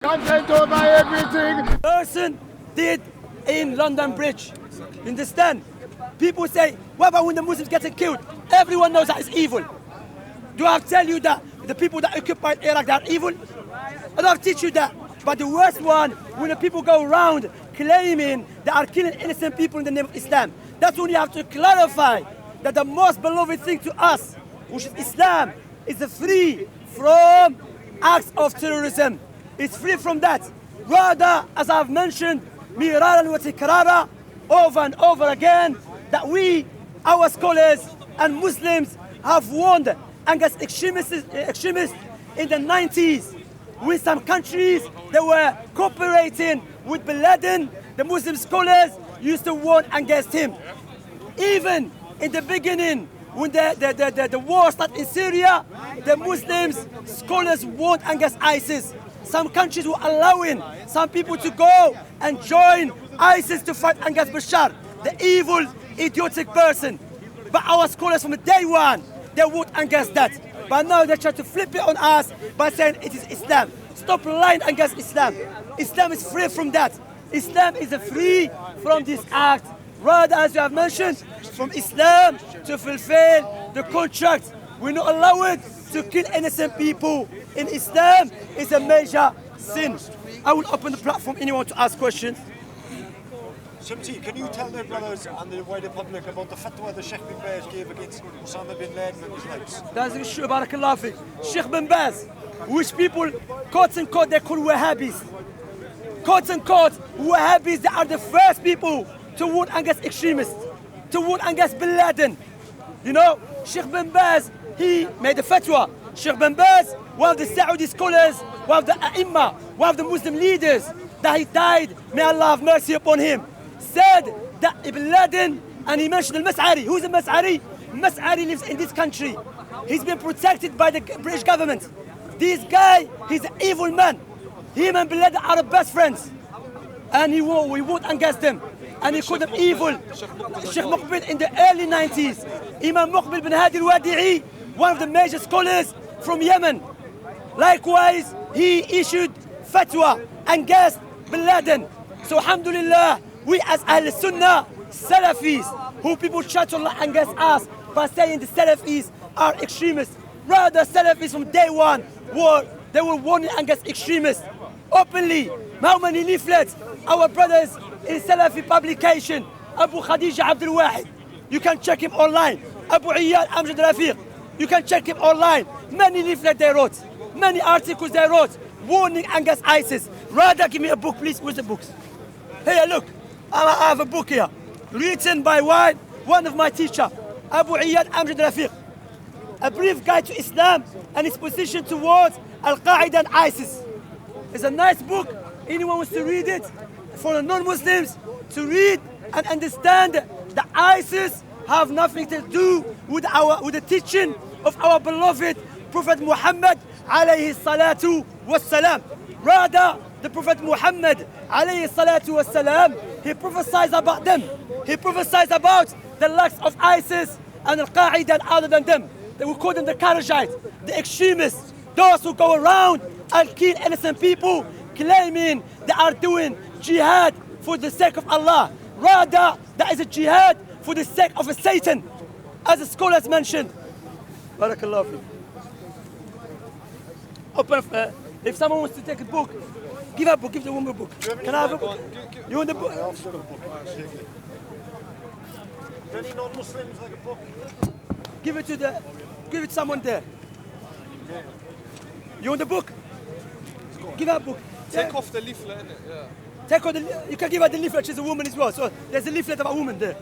content over everything. Person did in London Bridge. You understand? People say, what about when the Muslims getting killed? Everyone knows that it's evil. Do I have to tell you that the people that occupied Iraq, they are evil? I don't have to teach you that. But the worst one, when the people go around claiming they are killing innocent people in the name of Islam. That's when you have to clarify that the most beloved thing to us, which is Islam, is free from acts of terrorism. It's free from that. Rather, as I've mentioned, miraran wa tikrara, over and over again, that we, our scholars and Muslims, have warned against extremists in the 90s. With some countries that were cooperating with Laden, the Muslim scholars used to warn against him. Even in the beginning, when the war started in Syria, the Muslims scholars warned against ISIS. Some countries were allowing some people to go and join ISIS to fight against Bashar, the evil, idiotic person. But our scholars from day one, they warned against that. But now they try to flip it on us by saying it is Islam. Stop lying against Islam. Islam is free from that. Islam is free from this act. Rather, as you have mentioned, from Islam to fulfill the contract. We're not allowed to kill innocent people. In Islam, it's a major sin. I will open the platform anyone to ask questions. Shamsi, can you tell the brothers and the wider public about the fatwa the Sheikh bin Baz gave against Osama bin Laden and his likes? That's the issue, barakallah fi. Sheikh bin Baz, which people, quote unquote, they call Wahhabis. Quote unquote, Wahhabis, they are the first people to warn against extremists, to warn against bin Laden. You know, Sheikh bin Baz, he made a fatwa. Sheikh bin Baz, one of the Saudi scholars, one of the A'imma, one of the Muslim leaders, that he died, may Allah have mercy upon him, said that Ibn Laden, and he mentioned al-Mas'ari. Who's al-Mas'ari? Mas'ari lives in this country. He's been protected by the British government. This guy, he's an evil man. Him and Bin Laden are best friends. And we warned against them. And he called them evil. Sheikh Muqbil in the early 90s. Imam Muqbil bin Hadi al-Wadi'i, one of the major scholars from Yemen. Likewise, he issued fatwa against Bin Laden. So alhamdulillah, we as Ahl Sunnah, Salafis, who people try to lie against us by saying the Salafis are extremists. Rather, Salafis from day one, they were warning against extremists openly. How many leaflets? Our brothers in Salafi publication, Abu Khadija Abdul Wahid, you can check him online. Abu Iyad Amjad Rafiq, you can check him online. Many leaflets they wrote, many articles they wrote, warning against ISIS. Rather, give me a book, please. Where's the books? Here, look. I have a book here, written by one of my teachers, Abu Iyad Amjad Rafiq. A brief guide to Islam and its position towards Al-Qaeda and ISIS. It's a nice book. Anyone wants to read it, for the non-Muslims to read and understand that ISIS have nothing to do with the teaching of our beloved Prophet Muhammad alayhi salatu wassalam. Rather, the Prophet Muhammad alayhi salatu wassalam, he prophesied about them. He prophesied about the likes of ISIS and Al-Qaeda and other than them. They will call them the Kharijites, the extremists, those who go around and kill innocent people, claiming they are doing jihad for the sake of Allah. Rather, that is a jihad for the sake of Satan, as the scholars mentioned. Barakallahu fi. Open, if someone wants to take a book, give a book, give the woman a book. Can I have a book? You want the book? Any non-Muslims like a book? Give it to someone there. You want the book? Give her a book. Take off the leaflet, innit? Yeah. Take off you can give her the leaflet, she's a woman as well. So there's a leaflet of a woman there.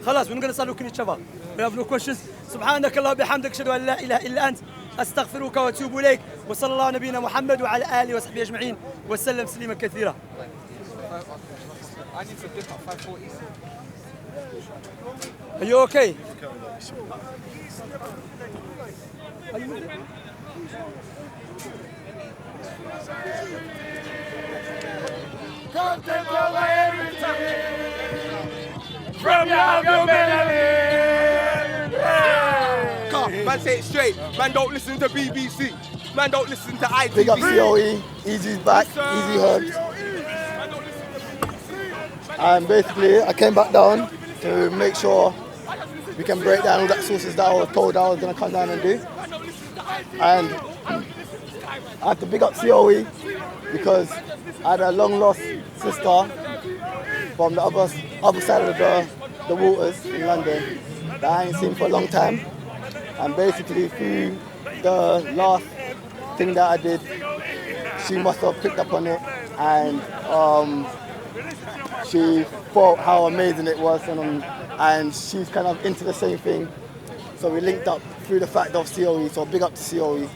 خلاص, we're not going to start looking at each other. We have no questions. سبحانك الله بحمدك أشهد أن لا إله إلا أنت أستغفرك وأتوب إليك وصلى الله على نبينا محمد وعلى آله وصحبه أجمعين وسلم تسليما كثيرا. I need to dip at 5:40. Are you okay? Content over everything. From your Man say it straight. Man don't listen to BBC. Man don't listen to ITV. Big up COE, Easy's back, Easy heard. And basically, I came back down to make sure we can break down all that sources that I was told I was going to come down and do. And I have to big up COE because I had a long lost sister from the other side of the waters in London that I ain't seen for a long time. And basically through the last thing that I did, she must have picked up on it and she thought how amazing it was and she's kind of into the same thing. So we linked up through the fact of COE, so big up to COE.